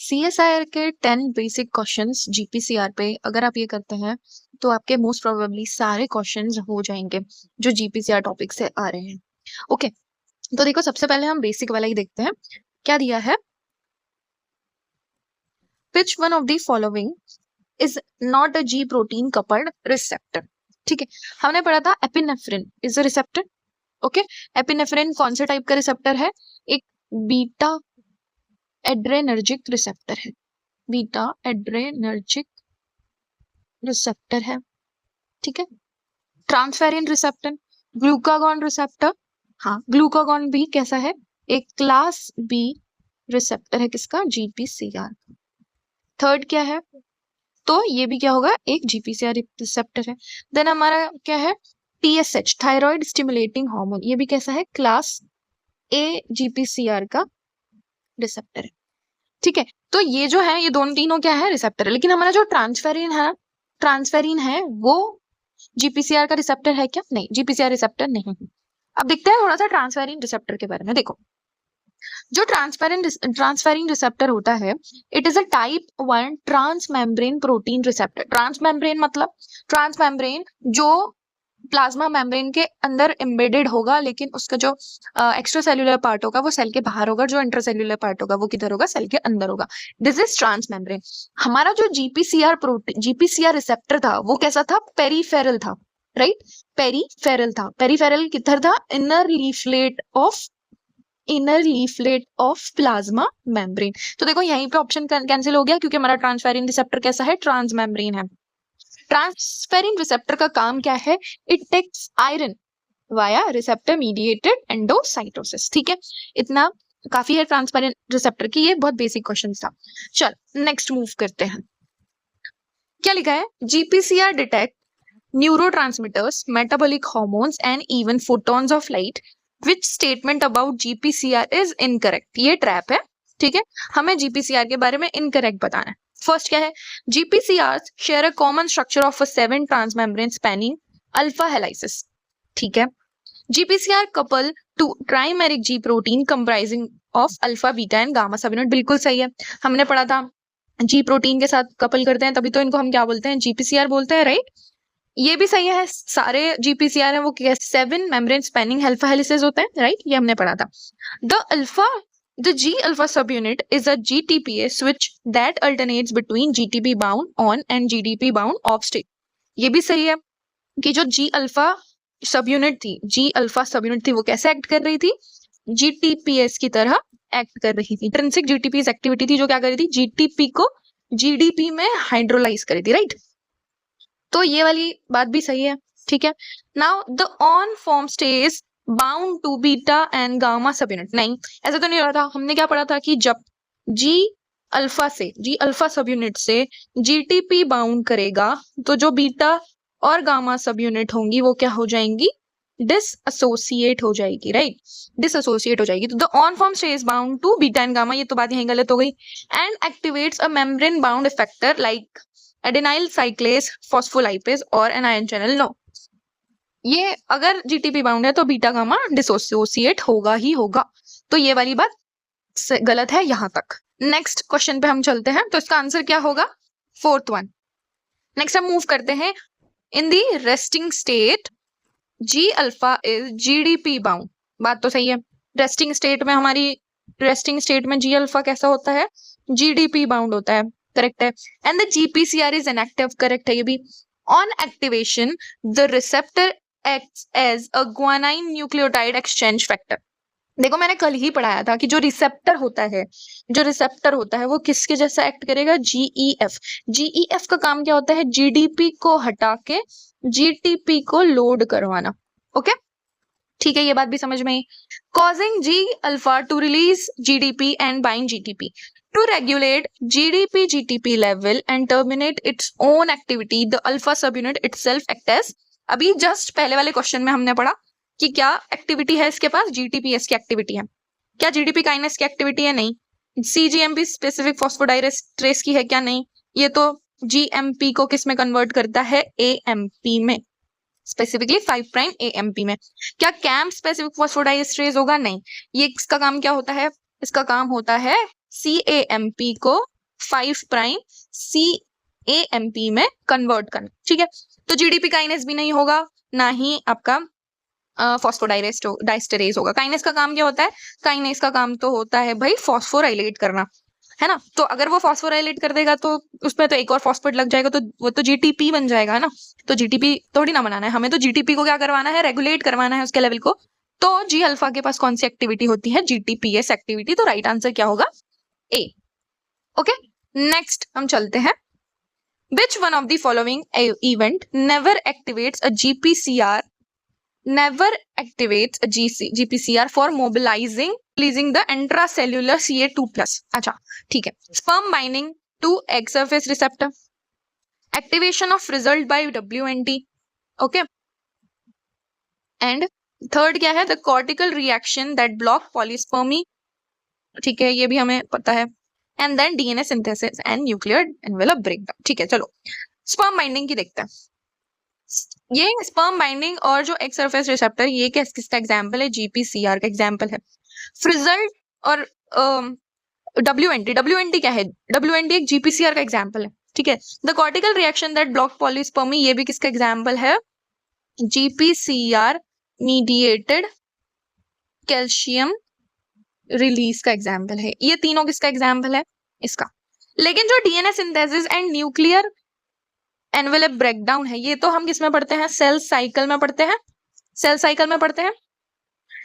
CSIR के 10 basic questions GPCR पे अगर आप ये करते हैं तो आपके मोस्ट प्रोबेबली सारे क्वेश्चंस हो जाएंगे जो जीपीसीआर टॉपिक से आ रहे हैं। ओके, तो देखो सबसे पहले हम बेसिक वाला ही देखते हैं। क्या दिया है? Which one of the following is not a ji protein coupled receptor. ठीक है, हमने पढ़ा था epinephrine is a receptor. Okay, epinephrine कौन से टाइप का रिसेप्टर है? एक बीटा एड्रेनर्जिक रिसेप्टर है। बीटा एड्रेनर्जिक रिसेप्टर है। ठीक है, ट्रांसफेरिन रिसेप्टर, ग्लूकागॉन रिसेप्टर। हाँ, ग्लूकागॉन भी कैसा है? एक क्लास बी रिसेप्टर है। किसका? जीपीसीआर। थर्ड क्या है? तो ये भी क्या होगा? एक जीपीसीआर रिसेप्टर है। देन हमारा क्या है? टीएसएच, थायराइड स्टिमुलेटिंग हार्मोन, ये भी कैसा है? क्लास ए जीपीसीआर का रिसेप्टर है। ठीक है, तो ये जो है ये दोनों तीनों क्या है? रिसेप्टर है। लेकिन हमारा जो ट्रांसफेरिन है वो जीपीसीआर का रिसेप्टर है क्या? नहीं, जीपीसीआर रिसेप्टर नहीं है। अब देखते हैं थोड़ा सा ट्रांसफेरिन रिसेप्टर के बारे में। देखो, जो ट्रांसफेरिन रिसेप्टर होता है, it is a type 1 transmembrane protein receptor. Transmembrane मतलब ट्रांसमेम्ब्रेन जो प्लाज्मा मेम्ब्रेन के अंदर एम्बेडेड होगा, लेकिन उसका जो एक्स्ट्रा सेल्यूलर पार्ट होगा वो सेल के बाहर होगा, जो इंट्रासेल्यूलर पार्ट होगा वो किधर होगा? सेल के अंदर होगा। This is transmembrane. हमारा जो जीपीसीआर रिसेप्टर था वो कैसा था? पेरीफेरल था, राइट? पेरीफेरल था। पेरीफेरल किधर था? Inner leaflet of plasma membrane. तो देखो यहीं पे ऑप्शन कैंसिल हो गया क्योंकि हमारा ट्रांसफेरिन रिसेप्टर कैसा है? ट्रांसमेम्ब्रेन है। ट्रांसफेरिन रिसेप्टर का काम क्या है? It takes iron via receptor mediated endocytosis. ठीक है, इतना काफी है ट्रांसफेरिन रिसेप्टर की। ये बहुत बेसिक क्वेश्चन था। चल नेक्स्ट मूव करते हैं। क्या लिखा है? GPCR detect neurotransmitters, metabolic hormones and even photons of light. Which statement about GPCR is incorrect? ये ट्रैप है। ठीक है, हमें जीपीसीआर के बारे में इनकरेक्ट बताना है। फर्स्ट क्या है? GPCRs share a common structure of a 7 transmembrane spanning alpha helices. ठीक है, GPCR couple to trimeric G protein comprising of alpha, beta and gamma subunit। बिल्कुल सही है, हमने पढ़ा था G प्रोटीन के साथ कपल करते हैं तभी तो इनको हम क्या बोलते हैं? GPCR बोलते हैं, राइट? ये भी सही है, सारे GPCR है वो 7 मेम्ब्रेन स्पैनिंग अल्फा हेलिसेस होते हैं, राइट? ये हमने पढ़ा था। The G alpha subunit is a GTPA switch that alternates between GTP bound on and GDP bound off state। ये भी सही है कि जो G alpha subunit थी वो कैसे एक्ट कर रही थी? GTPS की तरह एक्ट कर रही थी। इंट्रिंसिक GTPS एक्टिविटी थी जो क्या कर रही थी? GTP को GDP में हाइड्रोलाइज कर रही थी, राइट? तो ये वाली बात भी सही है। ठीक है, now the on form stage bound to beta and gamma subunit. नहीं, ऐसा तो नहीं हो रहा था। हमने क्या पढ़ा था कि जब जी अल्फा सब यूनिट से जीटीपी बाउंड करेगा तो जो बीटा और गामा सब यूनिट होंगी वो क्या हो जाएंगी? डिसएसोसिएट हो जाएगी, राइट? डिसएसोसिएट हो जाएगी। तो the on form stage bound to beta and gamma, ये तो बात यहीं गलत हो गई। And activates a membrane bound effector like adenylyl cyclase, phospholipase और एन आयन चैनल। नो, ये अगर जीटीपी बाउंड है तो बीटा गामा डिसोसिएट होगा ही होगा। तो ये वाली बात गलत है यहां तक। नेक्स्ट क्वेश्चन पे हम चलते हैं, तो इसका आंसर क्या होगा? Fourth one. नेक्स्ट हम मूव करते हैं। In the resting state G alpha is GDP bound. बात तो सही है, रेस्टिंग स्टेट में जी अल्फा कैसा होता है? जीडीपी बाउंड होता है, करेक्ट है। And the GPCR is inactive, correct है ये भी। On activation the receptor acts as a guanine nucleotide exchange factor. देखो मैंने कल ही पढ़ाया था कि जो रिसेप्टर होता है वो किसके जैसा एक्ट करेगा? जीईएफ का काम क्या होता है? जीडीपी को हटा के जीटीपी को लोड करवाना। ओके, ठीक है, ये बात भी समझ में आई। Causing G alpha to release GDP and bind GTP to regulate GDP GTP level and terminate its own activity, the alpha subunit itself act as। अभी जस्ट पहले वाले क्वेश्चन में हमने पढ़ा कि क्या एक्टिविटी है इसके पास? GTPS की एक्टिविटी है। क्या GDP काइनेस की एक्टिविटी है? नहीं। CGMP स्पेसिफिक फॉस्फोडाइएस्ट्रेस की है क्या? नहीं। ये तो GMP को किस में कन्वर्ट करता है? AMP में, स्पेसिफिकली 5 प्राइम AMP में। क्या कैम्प स्पेसिफिक फॉस्फोडाइएस्ट्रेस होगा? नहीं। ये इसका काम क्या होता है? इसका काम होता है CAMP को 5 प्राइम CAMP में कन्वर्ट करना, ठीक है। तो GDP काइनेस भी नहीं होगा, ना ही आपका फॉस्फोडाइस्टरेज होगा। काइनेस का काम क्या होता है? काइनेस का काम तो होता है भाई फॉस्फोराइलेट करना, है ना। तो अगर वो फॉस्फोराइलेट कर देगा तो उसमें तो एक और फॉस्फेट लग जाएगा, तो वो तो GTP बन जाएगा, है ना। तो GTP थोड़ी ना बनाना है हमें, तो GTP को क्या करवाना है? रेगुलेट करवाना है उसके लेवल को। तो G अल्फा के पास कौन सी एक्टिविटी होती है? GTPS activity. तो राइट आंसर क्या होगा? A। ओके, नेक्स्ट हम चलते हैं। Which one of the following event never activates a GPCR for mobilizing the intracellular Ca2+? अच्छा, ठीक है। Sperm binding to egg surface receptor, activation of result by WNT, okay, and third क्या है? The cortical reaction that block polyspermy, ठीक है, ये भी हमें पता है, and then DNA synthesis and nuclear envelope breakdown, ठीक है। चलो स्पर्म बाइंडिंग की देखते हैं। ये स्पर्म बाइंडिंग और जो एक्स सरफेस रिसेप्टर, ये किसका एग्जांपल है? GPCR का एग्जांपल है। फ्रिजल्ट और WNT क्या है? WNT एक GPCR का एग्जांपल है, ठीक है। The cortical reaction that block polyspermy, ये भी किसका एग्जांपल है? GPCR मीडिएटेड कैल्शियम रिलीज का एग्जाम्पल है। ये तीनों किसका एग्जाम्पल है? इसका। लेकिन जो DNA synthesis and nuclear envelope breakdown है, ये तो हम किस में पढ़ते हैं? सेल साइकिल में पढ़ते हैं। सेल साइकिल में पढ़ते हैं,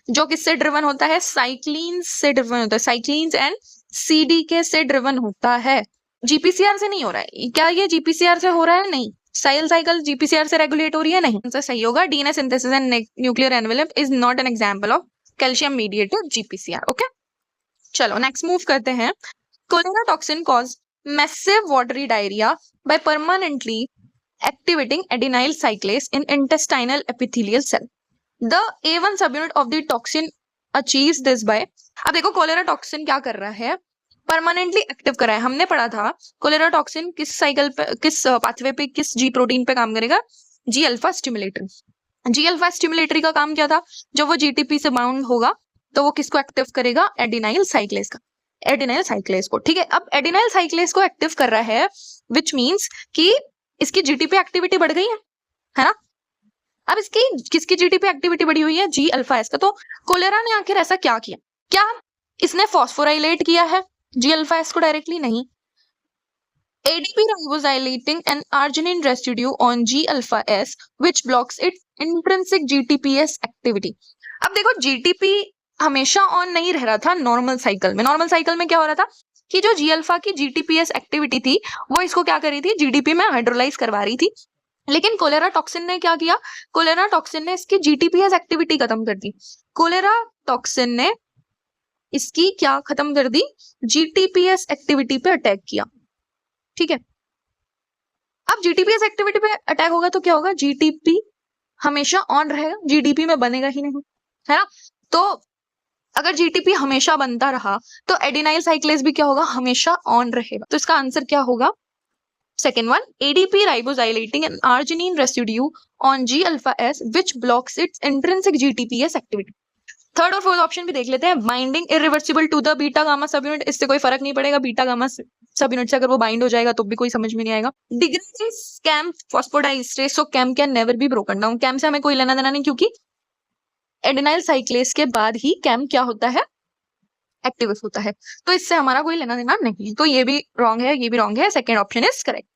जो किससे ड्रिवन होता है? साइक्लिन्स से ड्रिवन होता है। साइक्लिन्स एंड CDK से ड्रिवन होता है, GPCR से नहीं हो रहा है। क्या ये GPCR से हो रहा है? नहीं। सेल साइकिल GPCR से रेगुलेट हो रही है? नहीं। आंसर सही होगा। DNA synthesis and nuclear envelope is not an example of calcium mediated GPCR। Okay, चलो नेक्स्ट मूव करते हैं। Cholera toxin cause massive watery diarrhoea by permanently activating adenyl cyclase in intestinal epithelial cell. The A1 subunit of the toxin achieves this by, अब देखो cholera toxin क्या कर रहा है? Permanently active कर रहा है। हमने पढ़ा था कोलेरा टॉक्सिन किस साइकिल पे, किस पाथवे पे, किस G प्रोटीन पे काम करेगा? G alpha stimulatory. G alpha stimulatory का काम क्या था? जब वो GTP से बाउंड होगा तो वो किसको एक्टिव करेगा? एडिनाइल साइक्लेस का, एडिनाइल साइक्लेस को, ठीक है। अब एडिनाइल साइक्लेस को एक्टिव कर रहा है, विच मीन्स कि इसकी GTP एक्टिविटी बढ़ गई है ना। अब इसकी किसकी GTP एक्टिविटी बढ़ी हुई है? G अल्फा एस का। तो कोलेरा ने आखिर ऐसा क्या किया? क्या इसने फॉस्फोराइलेट किया है G अल्फा एस को डायरेक्टली? नहीं। ADP ribosylating an arginine residue on G alpha S which blocks its intrinsic GTPS activity. अब देखो GTP हमेशा ऑन नहीं रह रहा था नॉर्मल साइकिल में। नॉर्मल साइकिल में क्या हो रहा था कि जो G अल्फा की GTPS एक्टिविटी थी वो इसको क्या कर रही थी? GDP में हाइड्रोलाइज करवा रही थी। लेकिन कोलेरा टॉक्सिन ने क्या किया? कोलेरा टॉक्सिन ने इसकी GTPS एक्टिविटी खत्म कर दी। कोलेरा टॉक्सिन ने इसकी क्या खत्म कर दी? GTPS एक्टिविटी पे अटैक किया, ठीक है। अब GTPS एक्टिविटी पे अटैक होगा तो क्या होगा? GTP हमेशा ऑन रहेगा, GDP में बनेगा ही नहीं, है ना। तो अगर GTP हमेशा बनता रहा तो एडिनाइल साइक्लेस भी क्या होगा? हमेशा ऑन रहेगा। तो इसका आंसर क्या होगा? Second one, ADP ribosylating an arginine residue on G alpha S which blocks its intrinsic GTPS activity. Third और फोर्थ ऑप्शन भी देख लेते हैं। Binding irreversible to the beta gamma subunit, इससे कोई फर्क नहीं पड़ेगा। बीटा गामा सब यूनिट से अगर वो बाइंड हो जाएगा तो भी कोई समझ में नहीं आएगा। Degrading cAMP phosphodiesterase, so cAMP can never be broken down. CAMP से हमें कोई लेना देना नहीं, क्योंकि एडिनाइल साइक्लेस के बाद ही कैम क्या होता है? एक्टिव होता है। तो इससे हमारा कोई लेना देना नहीं है। तो ये भी रॉन्ग है, ये भी रॉन्ग है। Second option is correct.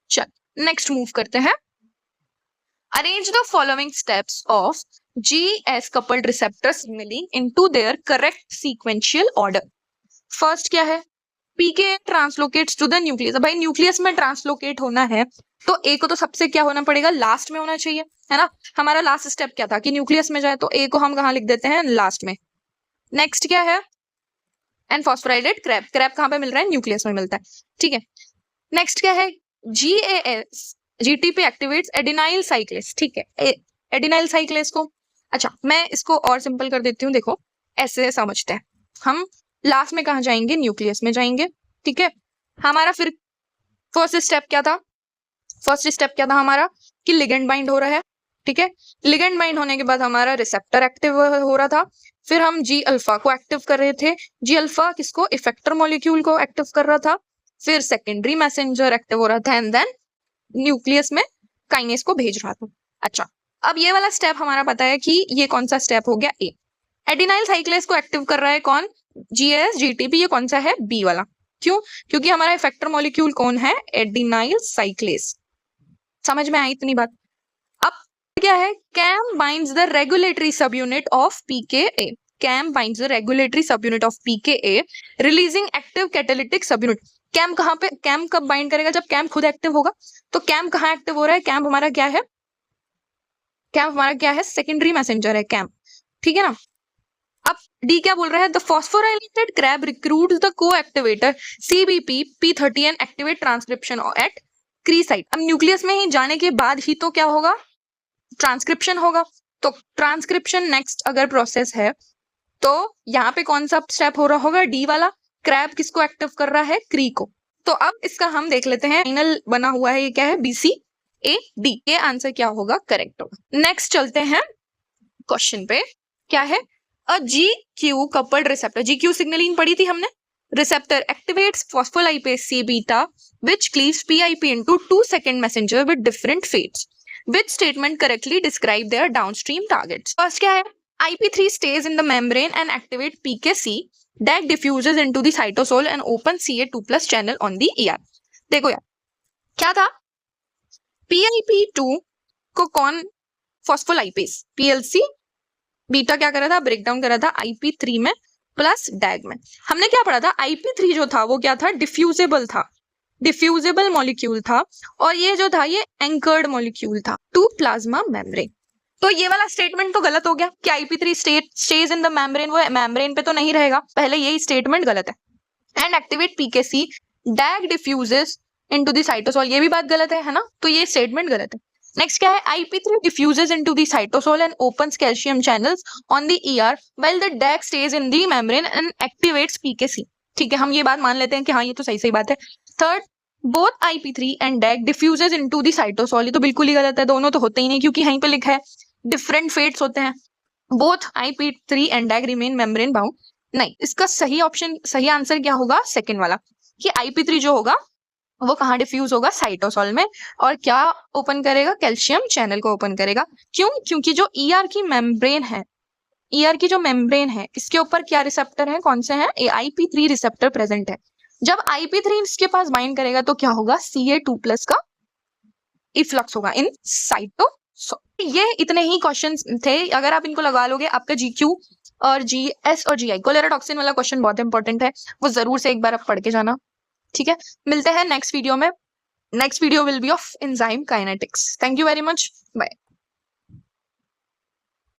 चल नेक्स्ट मूव करते हैं। Arrange the following steps of GS coupled receptor signaling into their correct sequential order. First क्या है? PK translocates to the nucleus. भाई न्यूक्लियस में ट्रांसलोकेट होना है तो A को तो सबसे क्या होना पड़ेगा? लास्ट में होना चाहिए, है ना। हमारा लास्ट स्टेप क्या था कि न्यूक्लियस में जाए, तो A को हम कहाँ लिख देते हैं? लास्ट में। नेक्स्ट क्या है? And phosphorylate Krebs. क्रैप कहाँ पे मिल रहा है? न्यूक्लियस में मिलता है, ठीक है। नेक्स्ट क्या है? GAS GTP activates adenylyl cyclase, ठीक है, एडिनाइल साइक्लेस को। अच्छा, मैं इसको और सिंपल कर देती हूँ। देखो ऐसे समझते हैं हम। लास्ट में कहाँ जाएंगे? न्यूक्लियस में जाएंगे, ठीक है। हमारा फिर फर्स्ट स्टेप क्या था? फर्स्ट स्टेप क्या था हमारा? कि लिगेंड बाइंड हो रहा है, ठीक है। लिगेंड बाइंड होने के बाद हमारा रिसेप्टर एक्टिव हो रहा था, फिर हम जी अल्फा को एक्टिव कर रहे थे। जी अल्फा किसको? इफेक्टर मॉलिक्यूल को एक्टिव कर रहा था, फिर सेकेंडरी मैसेंजर एक्टिव हो रहा था एंड देन न्यूक्लियस में काइनेस को भेज रहा था। अच्छा, अब ये वाला स्टेप हमारा पता है कि ये कौन सा स्टेप हो गया? ए। एडिनाइल साइक्लेस को एक्टिव कर रहा है कौन? GS GTP. ये कौन सा है? बी वाला। क्यों? क्योंकि हमारा इफेक्टर मॉलिक्यूल कौन है? Adenylyl cyclase. समझ में आई इतनी बात? अब क्या है? CAMP binds the regulatory subunit of PKA. CAMP binds the regulatory subunit of PKA releasing active catalytic subunit. CAMP कहां पे? कैम कब बाइंड करेगा? जब कैम खुद एक्टिव होगा। तो कैम कहां एक्टिव हो रहा है? कैम हमारा क्या है? कैम हमारा क्या है? सेकेंडरी मैसेंजर है कैम, ठीक है ना। अब डी क्या बोल रहा है? The phosphorylated CREB recruits the coactivator CBP P30 and activate transcription at CRE site. अब न्यूक्लियस में ही जाने के बाद ही तो क्या होगा? ट्रांसक्रिप्शन होगा। तो ट्रांसक्रिप्शन नेक्स्ट अगर प्रोसेस है तो यहाँ पे कौन सा स्टेप हो रहा होगा? डी वाला। क्रैब किसको एक्टिव कर रहा है? क्री को। तो अब इसका हम देख लेते हैं, फाइनल बना हुआ है ये क्या है? BC AD। ये आंसर क्या होगा? करेक्ट होगा। नेक्स्ट चलते हैं क्वेश्चन पे। क्या है? अ GQ coupled receptor. GQ signalling पढ़ी थी हमने। Receptor activates phospholipase C beta which cleaves PIP into 2-second messenger with different fates. Which statement correctly describe their downstream targets? First क्या है? IP3 stays in the membrane and activate PKC that diffuses into the cytosol and opens Ca2+ channel on the ER. देखो यार, क्या था? PIP2 को कौन? Phospholipase PLC beta क्या कर रहा था? ब्रेक डाउन कर रहा था IP3 में प्लस डैग में। हमने क्या पढ़ा था? IP3 जो था वो क्या था? डिफ्यूजेबल था, डिफ्यूजेबल मॉलिक्यूल था, और ये जो था ये एंकर्ड मॉलिक्यूल था टू प्लाज्मा मेम्ब्रेन। तो ये वाला स्टेटमेंट तो गलत हो गया कि IP3 stage in the membrane. वो मेम्ब्रेन पे तो नहीं रहेगा, पहले यही स्टेटमेंट गलत है। And activate PKC डैग diffuses into the cytosol, ये भी बात गलत है ना। तो ये स्टेटमेंट गलत है। नेक्स्ट क्या है? IP3 diffuses into the cytosol and opens calcium channels on the ER while the DAG stays in the membrane and activates PKC। ठीक है, हम ये बात मान लेते हैं कि हाँ ये तो सही बात है। Third, both IP3 and DAG diffuses into the cytosol, ये तो बिल्कुल ही गलत है, दोनों तो होते ही नहीं क्योंकि यहीं पे लिखा है डिफरेंट फेट्स होते हैं। Both IP3 and DAG remain membrane bound, नहीं, इसका सही ऑप्शन, सही आंसर क्या होगा? सेकेंड वाला, कि IP3 जो होगा वो कहाँ डिफ्यूज होगा? साइटोसॉल में, और क्या ओपन करेगा? कैल्शियम चैनल को ओपन करेगा। क्यों? क्योंकि जो ER की मेम्ब्रेन है, ER की जो मेम्ब्रेन है इसके ऊपर क्या रिसेप्टर है? कौन से हैं? IP3 रिसेप्टर प्रेजेंट है। जब IP3 इसके पास बाइंड करेगा तो क्या होगा? Ca2+ का इफ्लक्स होगा इन साइटोसॉल। ये इतने ही क्वेश्चंस थे, अगर आप इनको लगा लोगे आपका GQ और GS और GI, कोलेरा टॉक्सिन वाला क्वेश्चन बहुत इंपॉर्टेंट है, वो जरूर से एक बार आप पढ़ के जाना। ठीक है, मिलते हैं नेक्स्ट वीडियो में। Next video will be of enzyme kinetics. Thank you very much, bye.